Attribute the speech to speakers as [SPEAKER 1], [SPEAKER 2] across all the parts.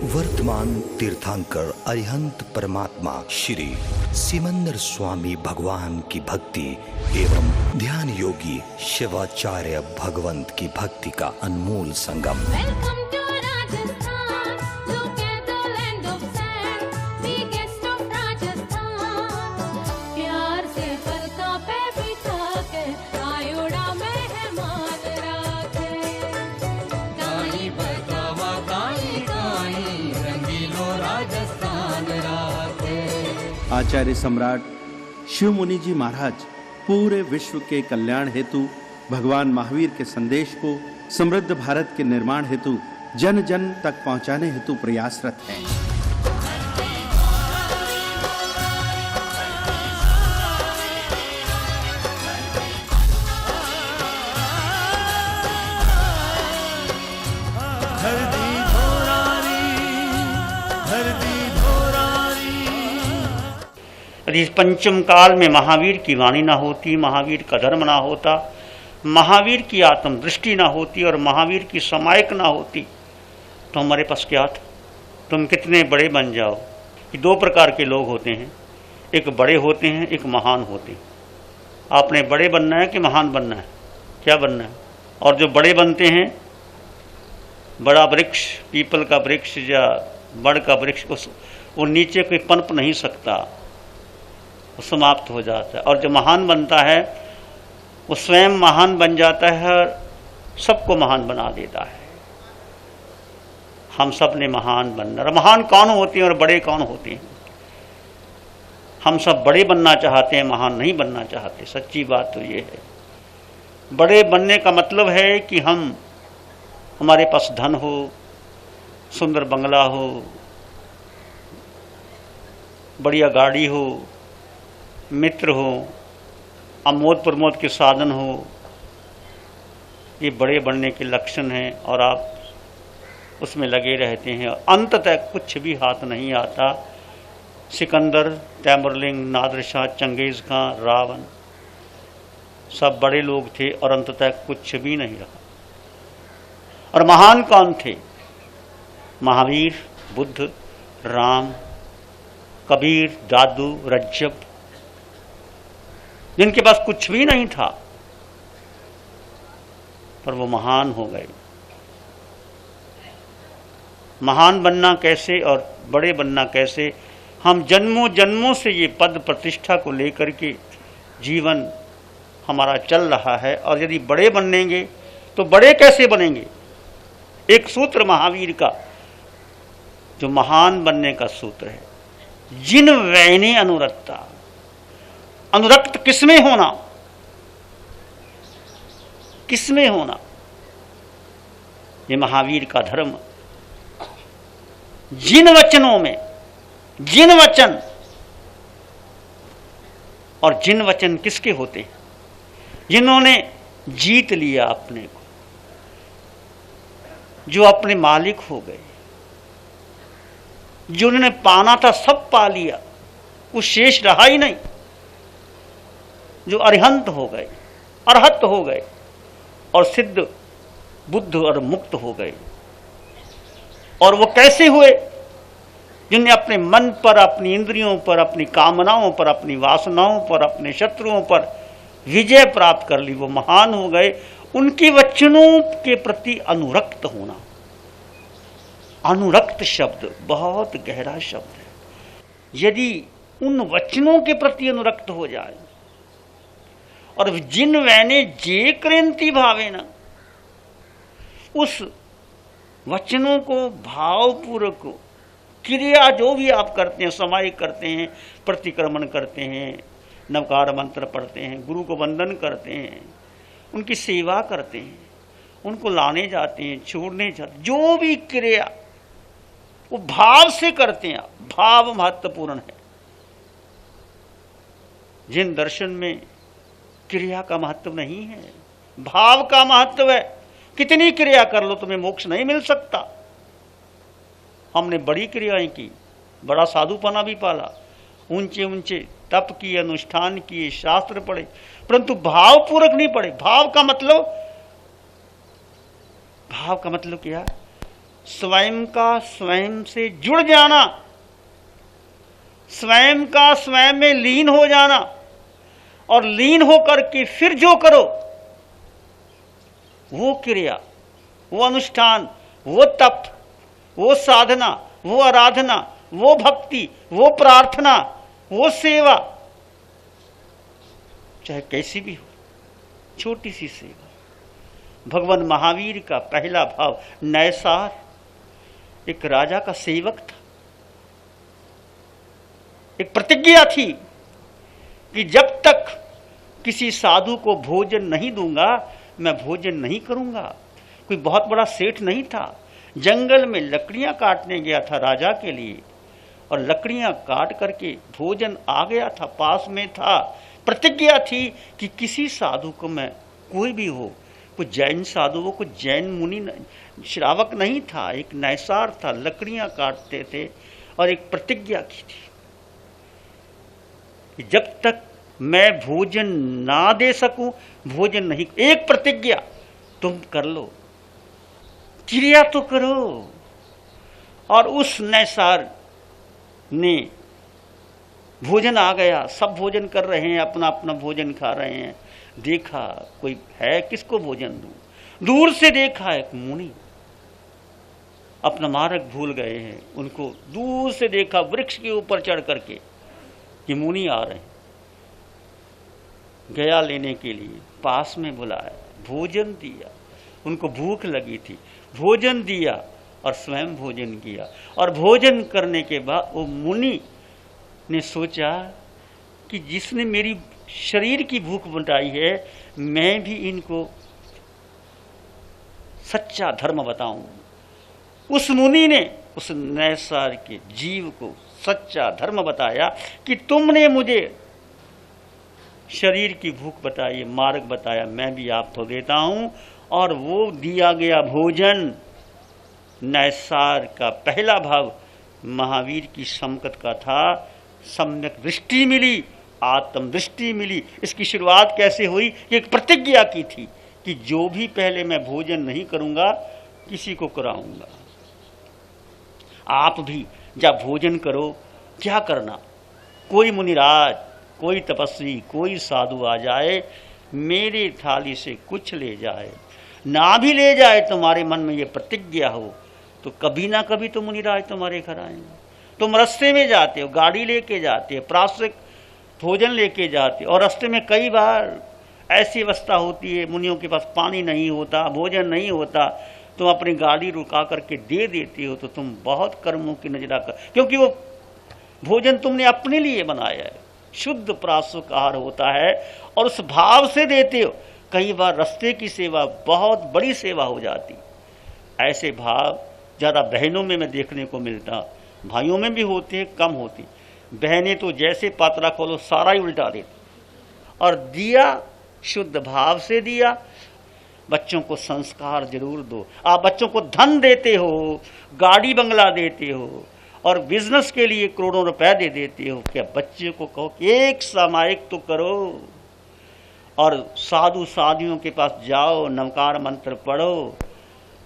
[SPEAKER 1] वर्तमान तीर्थंकर अरिहंत परमात्मा श्री सिमंदर स्वामी भगवान की भक्ति एवं ध्यान योगी शिवाचार्य भगवंत की भक्ति का अनमोल संगम।
[SPEAKER 2] आचार्य सम्राट शिव मुनि जी महाराज पूरे विश्व के कल्याण हेतु भगवान महावीर के संदेश को समृद्ध भारत के निर्माण हेतु जन जन तक पहुंचाने हेतु प्रयासरत हैं।
[SPEAKER 3] यदि पंचम काल में महावीर की वाणी ना होती, महावीर का धर्म ना होता, महावीर की आत्म दृष्टि ना होती और महावीर की समायक ना होती तो हमारे पास क्या था। तुम कितने बड़े बन जाओ। कि दो प्रकार के लोग होते हैं, एक बड़े होते हैं, एक महान होते हैं। आपने बड़े बनना है कि महान बनना है? क्या बनना है? और जो बड़े बनते हैं, बड़ा वृक्ष, पीपल का वृक्ष या बड़ का वृक्ष, वो नीचे कोई पनप नहीं सकता, समाप्त हो जाता है। और जो महान बनता है वो स्वयं महान बन जाता है और सबको महान बना देता है। हम सब ने महान बनना। और महान कौन होते हैं और बड़े कौन होते हैं? हम सब बड़े बनना चाहते हैं, महान नहीं बनना चाहते। सच्ची बात तो ये है। बड़े बनने का मतलब है कि हमारे पास धन हो, सुंदर बंगला हो, बढ़िया गाड़ी हो, मित्र हो, आमोद प्रमोद के साधन हो। ये बड़े बनने के लक्षण हैं और आप उसमें लगे रहते हैं और अंत तक कुछ भी हाथ नहीं आता। सिकंदर, तैमुरलिंग, नादिर शाह, चंगेज़ खां, रावण सब बड़े लोग थे और अंत तक कुछ भी नहीं रहा। और महान कौन थे? महावीर, बुद्ध, राम, कबीर, दादू, रज्जब, जिनके पास कुछ भी नहीं था पर वो महान हो गए। महान बनना कैसे और बड़े बनना कैसे? हम जन्मों जन्मों से ये पद प्रतिष्ठा को लेकर के जीवन हमारा चल रहा है। और यदि बड़े बनेंगे तो बड़े कैसे बनेंगे? एक सूत्र महावीर का, जो महान बनने का सूत्र है, जिन वैने अनुरक्ता। अनुरक्त किसमें होना? किसमें होना? ये महावीर का धर्म। जिन वचनों में, जिन वचन, और जिन वचन किसके होते हैं? जिन्होंने जीत लिया अपने को, जो अपने मालिक हो गए, जो उन्होंने पाना था सब पा लिया, कुछ शेष रहा ही नहीं, जो अरिहंत हो गए, अरहत हो गए और सिद्ध बुद्ध और मुक्त हो गए। और वो कैसे हुए? जिन्हें अपने मन पर, अपनी इंद्रियों पर, अपनी कामनाओं पर, अपनी वासनाओं पर, अपने शत्रुओं पर विजय प्राप्त कर ली, वो महान हो गए। उनके वचनों के प्रति अनुरक्त होना। अनुरक्त शब्द बहुत गहरा शब्द है। यदि उन वचनों के प्रति अनुरक्त हो जाए, और जिन वैने जे क्रांति भावे ना, उस वचनों को भावपूर्वक क्रिया जो भी आप करते हैं, समायिक करते हैं, प्रतिक्रमण करते हैं, नवकार मंत्र पढ़ते हैं, गुरु को वंदन करते हैं, उनकी सेवा करते हैं, उनको लाने जाते हैं, छोड़ने जाते, जो भी क्रिया वो भाव से करते हैं। भाव महत्वपूर्ण है। जिन दर्शन में क्रिया का महत्व नहीं है, भाव का महत्व है। कितनी क्रिया कर लो तुम्हें मोक्ष नहीं मिल सकता। हमने बड़ी क्रियाएं की, बड़ा साधुपना भी पाला, ऊंचे ऊंचे तप किए, अनुष्ठान किए, शास्त्र पढ़े, परंतु भावपूर्वक नहीं पढ़े। भाव का मतलब क्या? स्वयं का स्वयं से जुड़ जाना, स्वयं का स्वयं में लीन हो जाना, और लीन होकर के फिर जो करो वो क्रिया, वो अनुष्ठान, वो तप, वो साधना, वो आराधना, वो भक्ति, वो प्रार्थना, वो सेवा, चाहे कैसी भी हो, छोटी सी सेवा। भगवान महावीर का पहला भाव नैसार, एक राजा का सेवक था। एक प्रतिज्ञा थी कि जब तक किसी साधु को भोजन नहीं दूंगा मैं भोजन नहीं करूंगा। कोई बहुत बड़ा सेठ नहीं था, जंगल में लकड़ियां काटने गया था राजा के लिए, और लकड़ियां काट करके भोजन आ गया था, पास में था। प्रतिज्ञा थी कि किसी साधु को मैं, कोई भी हो, कोई जैन साधु हो, कोई जैन मुनि श्रावक नहीं था, एक नैसार था, लकड़ियां काटते थे, और एक प्रतिज्ञा की थी कि जब तक मैं भोजन ना दे सकूं भोजन नहीं। एक प्रतिज्ञा तुम कर लो, क्रिया तो करो। और उस नैसार ने, भोजन आ गया, सब भोजन कर रहे हैं, अपना अपना भोजन खा रहे हैं। देखा कोई है, किसको भोजन दूं। दूर से देखा एक मुनि, अपना मार्ग भूल गए हैं, उनको दूर से देखा वृक्ष के ऊपर चढ़ करके कि मुनि आ रहे हैं। गया लेने के लिए, पास में बुलाया, भोजन दिया, उनको भूख लगी थी, भोजन दिया और स्वयं भोजन किया। और भोजन करने के बाद वो मुनि ने सोचा कि जिसने मेरी शरीर की भूख मिटाई है, मैं भी इनको सच्चा धर्म बताऊं। उस मुनि ने उस नैसार के जीव को सच्चा धर्म बताया कि तुमने मुझे शरीर की भूख बताई, मार्ग बताया, मैं भी आपको देता हूं। और वो दिया गया भोजन, नैसार का पहला भाव महावीर की समकत का था। सम्यक दृष्टि मिली, आत्म दृष्टि मिली। इसकी शुरुआत कैसे हुई? एक प्रतिज्ञा की थी कि जो भी पहले मैं भोजन नहीं करूंगा किसी को कराऊंगा। आप भी जब भोजन करो, क्या करना, कोई मुनिराज, कोई तपस्वी, कोई साधु आ जाए, मेरे थाली से कुछ ले जाए, ना भी ले जाए, तुम्हारे मन में ये प्रतिज्ञा हो, तो कभी ना कभी तो मुनिराज तुम्हारे घर आएंगे। तुम रास्ते में जाते हो, गाड़ी लेके जाते हो, प्राश्रिक भोजन लेके जाते हो, और रास्ते में कई बार ऐसी अवस्था होती है, मुनियों के पास पानी नहीं होता, भोजन नहीं होता, तुम अपनी गाड़ी रुका करके दे देते हो, तो तुम बहुत कर्मों की नजरा कर, क्योंकि वो भोजन तुमने अपने लिए बनाया है, शुद्ध प्राश्रिक आहार होता है, और उस भाव से देते हो। कई बार रास्ते की सेवा बहुत बड़ी सेवा हो जाती। ऐसे भाव ज़्यादा बहनों में मैं देखने को मिलता, भाइयों में भी होते हैं, कम होती। बहनें तो जैसे पात्रा खोलो सारा ही उल्टा देती, और दिया शुद्ध भाव से दिया। बच्चों को संस्कार जरूर दो। आप बच्चों को धन देते हो, गाड़ी बंगला देते हो, और बिजनेस के लिए करोड़ों रुपए दे देते हो, क्या बच्चे को कहो कि एक सामायिक तो करो, और साधु साधियों के पास जाओ, नमकार मंत्र पढ़ो,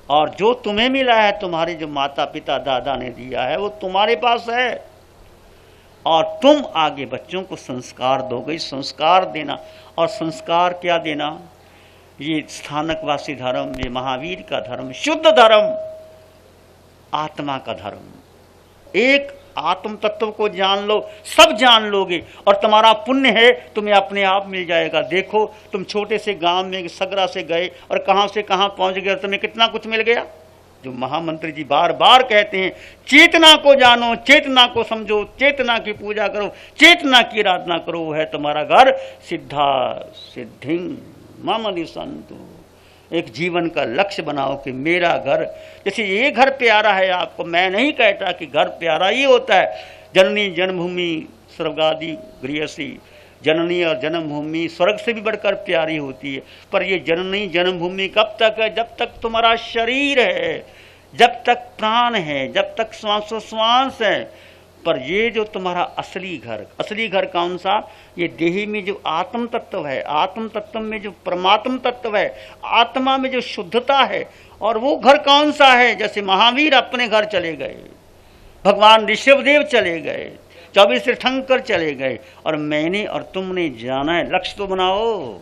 [SPEAKER 3] और जो तुम्हें मिला है, तुम्हारे जो माता पिता दादा ने दिया है, वो तुम्हारे पास है, और तुम आगे बच्चों को संस्कार दोगे। संस्कार देना, और संस्कार क्या देना, ये स्थानकवासी धर्म, ये महावीर का धर्म, शुद्ध धर्म, आत्मा का धर्म। एक आत्म तत्व को जान लो, सब जान लोगे, और तुम्हारा पुण्य है, तुम्हें अपने आप मिल जाएगा। देखो, तुम छोटे से गांव में सगरा से गए और कहां से कहां पहुंच गए, तुम्हें कितना कुछ मिल गया। जो महामंत्री जी बार बार कहते हैं, चेतना को जानो, चेतना को समझो, चेतना की पूजा करो, चेतना की आराधना करो, वो है तुम्हारा घर। सिद्धा सिद्धिं मम निसंतु। एक जीवन का लक्ष्य बनाओ कि मेरा घर, जैसे ये घर प्यारा है आपको, मैं नहीं कहता कि घर प्यारा ही होता है। जननी जन्मभूमि स्वर्गादि गृहसी, जननी और जन्मभूमि स्वर्ग से भी बढ़कर प्यारी होती है। पर ये जननी जन्मभूमि कब तक है? जब तक तुम्हारा शरीर है, जब तक प्राण है, जब तक श्वासोश्वास है, पर ये जो तुम्हारा असली घर कौन सा? ये देही में जो आत्म तत्व है, आत्म तत्व में जो परमात्म तत्व है, आत्मा में जो शुद्धता है, और वो घर कौन सा है? जैसे महावीर अपने घर चले गए, भगवान ऋषभदेव चले गए, 24 तीर्थंकर चले गए, और मैंने और तुमने जाना है। लक्ष्य तो बनाओ।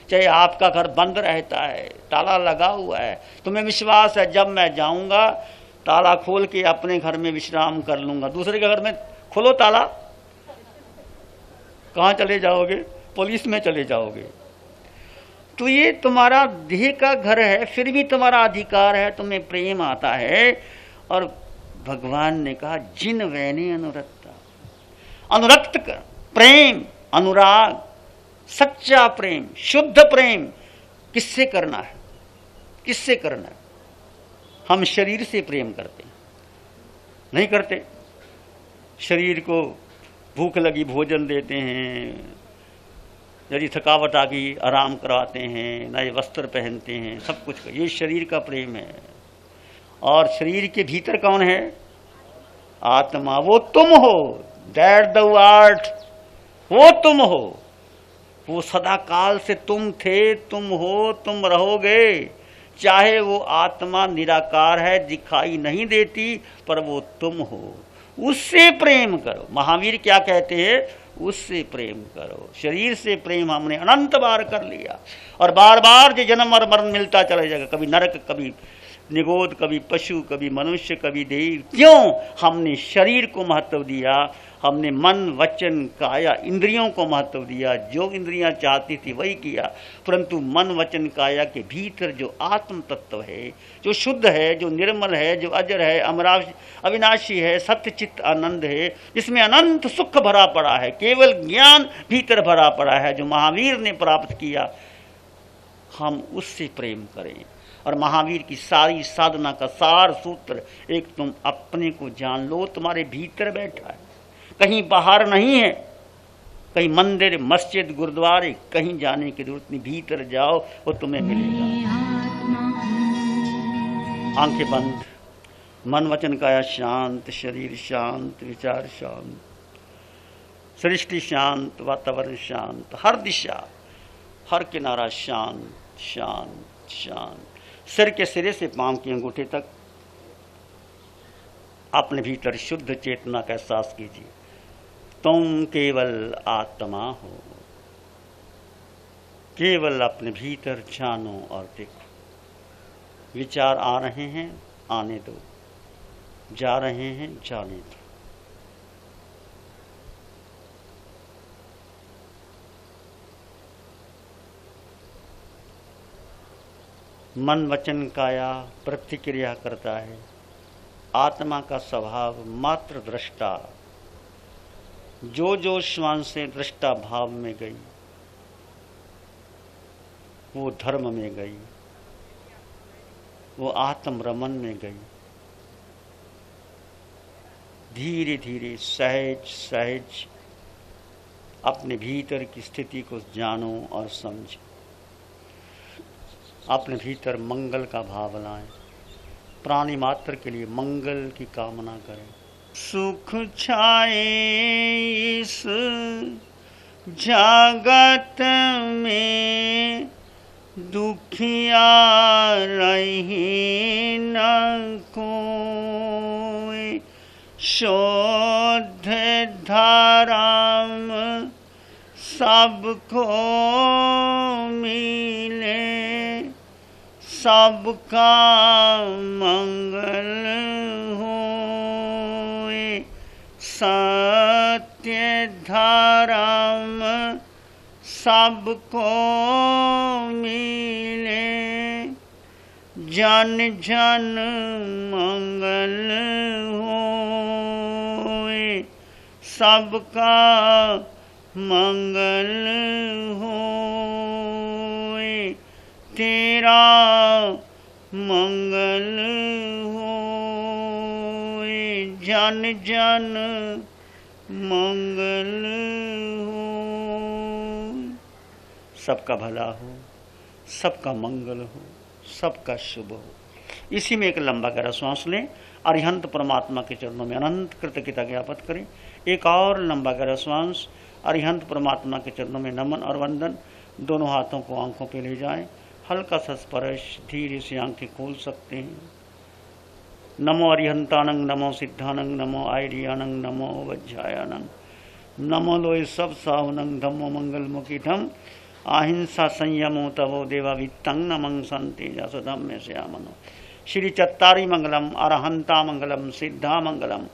[SPEAKER 3] चाहे आपका घर बंद रहता है, ताला लगा हुआ है, तुम्हें विश्वास है जब मैं जाऊंगा ताला खोल के अपने घर में विश्राम कर लूंगा, दूसरे के घर में खोलो ताला, कहाँ चले जाओगे? पुलिस में चले जाओगे। तो ये तुम्हारा देह का घर है, फिर भी तुम्हारा अधिकार है, तुम्हें प्रेम आता है। और भगवान ने कहा जिन वैने अनुरक्ता, अनुरक्त कर प्रेम, अनुराग, सच्चा प्रेम, शुद्ध प्रेम किससे करना है? किससे करना है? हम शरीर से प्रेम करते हैं, नहीं करते? शरीर को भूख लगी भोजन देते हैं, यदि थकावट आ गई आराम कराते हैं, नए वस्त्र पहनते हैं, सब कुछ। ये शरीर का प्रेम है। और शरीर के भीतर कौन है? आत्मा। वो तुम हो, दैट द आर्ट, वो तुम हो, वो सदा काल से तुम थे, तुम हो, तुम रहोगे। चाहे वो आत्मा निराकार है, दिखाई नहीं देती, पर वो तुम हो। उससे प्रेम करो। महावीर क्या कहते हैं? उससे प्रेम करो। शरीर से प्रेम हमने अनंत बार कर लिया, और बार बार जो जन्म और मरण मिलता चला जाएगा, कभी नरक, कभी निगोद, कभी पशु, कभी मनुष्य, कभी देव। क्यों? हमने शरीर को महत्व दिया, हमने मन, वचन, काया, इंद्रियों को महत्व दिया। जो इंद्रियां चाहती थी वही किया, परंतु मन, वचन, काया के भीतर जो आत्म तत्व है, जो शुद्ध है, जो निर्मल है, जो अजर है, अविनाशी है, सत्य चित्त आनंद है, जिसमें अनंत सुख भरा पड़ा है, केवल ज्ञान भीतर भरा पड़ा है, जो महावीर ने प्राप्त किया, हम उससे प्रेम करें। और महावीर की सारी साधना का सार सूत्र एक, तुम अपने को जान लो, तुम्हारे भीतर बैठा है, कहीं बाहर नहीं है, कहीं मंदिर, मस्जिद, गुरुद्वारे कहीं जाने की जरूरत नहीं। भीतर जाओ, वो तुम्हें मिलेगा। आंखें बंद, मन वचन काया शांत, शरीर शांत, विचार शांत, सृष्टि शांत, वातावरण शांत, हर दिशा, हर किनारा शांत शांत शांत। सिर के सिरे से पांव के अंगूठे तक अपने भीतर शुद्ध चेतना का एहसास कीजिए। तुम केवल आत्मा हो। केवल अपने भीतर जानो और देखो। विचार आ रहे हैं, आने दो, जा रहे हैं, जाने दो। मन वचन काया प्रतिक्रिया करता है। आत्मा का स्वभाव मात्र दृष्टा। जो जो श्वान से दृष्टा भाव में गई, वो धर्म में गई, वो आत्म रमन में गई। धीरे धीरे सहज सहज अपने भीतर की स्थिति को जानो और समझो। अपने भीतर मंगल का भाव लाएं। प्राणी मात्र के लिए मंगल की कामना करें। सुख छाए इस जगत में, दुखिया रही न कोई। शुद्ध धाराम सबको मिले, सबका मंगल होए। सत्य धाराम सबको मिले, जन जन मंगल होए। सबका मंगल होए। तेरा मंगल होए। जन जन मंगल हो। सबका भला हो, सबका मंगल हो, सबका शुभ हो। इसी में एक लंबा गहरा श्वास लें, अरिहंत परमात्मा के चरणों में अनंत कृतज्ञता ज्ञापन करें। एक और लंबा गहरा श्वास, अरिहंत परमात्मा के चरणों में नमन और वंदन। दोनों हाथों को आंखों पे ले जाएं, हल्का सा स्पर्श, धीरे से आंखें खोल सकते हैं। नमो अरिहंतानंग, नमो सिद्धानंग, नमो आयरियानंग, नमो वज्रायानंग, नमो लोय सब सावनंग, धम्मो मंगल मुखी धम, अहिंसा संयमो तवो देवा वित्तंग नमं संते जसदम में श्यामनो। श्री चत्तारी मंगलम, अरहंता मंगलम, सिद्धा मंगलम,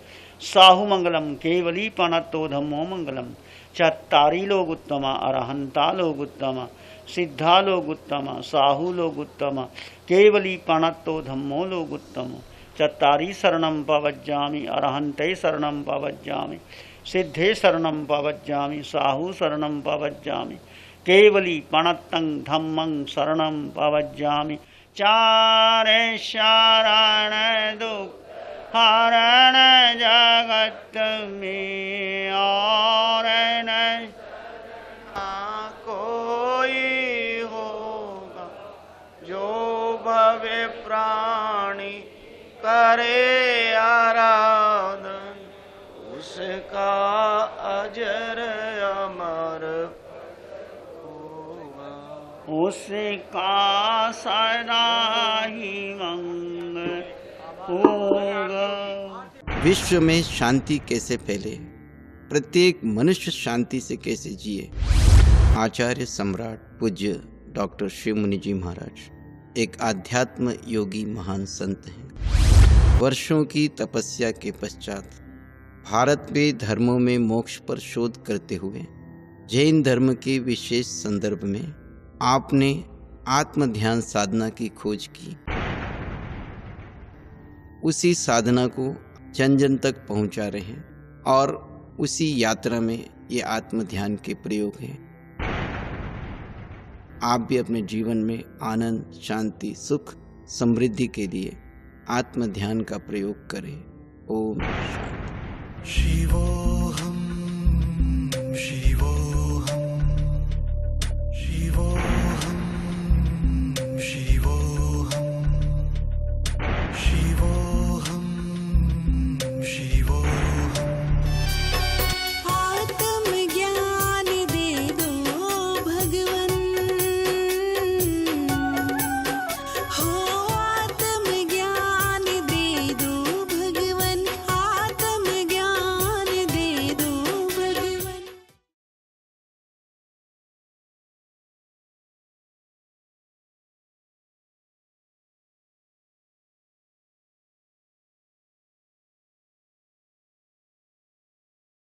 [SPEAKER 3] साहु मंगलम, केवली पणतो धम्मो मंगलम। चत्तारी लोग उत्तम, अरहंता लोग उत्तम, सिद्धा लोग उत्तम, साहु लोग उत्तम, केवली पणतो धम्मो लोग उत्तम। चत्तारी शरणं पवज्जामि, अरहंते शरणं पवज्जामि, सिद्धे शरणं पवज्जामि, साहु शरणं पवज्जामि, केवली पणतं धम्मं शरणं पवज्जामि। चारे शरण दुख हरण जगत में, और न कोई होगा जो भवे प्राणी करे आराधन, उसका अजर अमर होगा, उसका सदा ही मंगल होगा।
[SPEAKER 4] विश्व में शांति कैसे फैले, प्रत्येक मनुष्य शांति से कैसे जिए। आचार्य सम्राट पूज्य डॉक्टर शिव मुनि जी महाराज एक आध्यात्म योगी महान संत हैं। वर्षों की तपस्या के पश्चात भारत में धर्मों में मोक्ष पर शोध करते हुए जैन धर्म के विशेष संदर्भ में आपने आत्म ध्यान साधना की खोज की। उसी साधना को जन जन तक पहुंचा रहे हैं और उसी यात्रा में ये आत्म ध्यान के प्रयोग हैं। आप भी अपने जीवन में आनंद, शांति, सुख, समृद्धि के लिए आत्म ध्यान का प्रयोग करें। ओम शांति।
[SPEAKER 1] शिवोहम शिवोहम शिवोहम।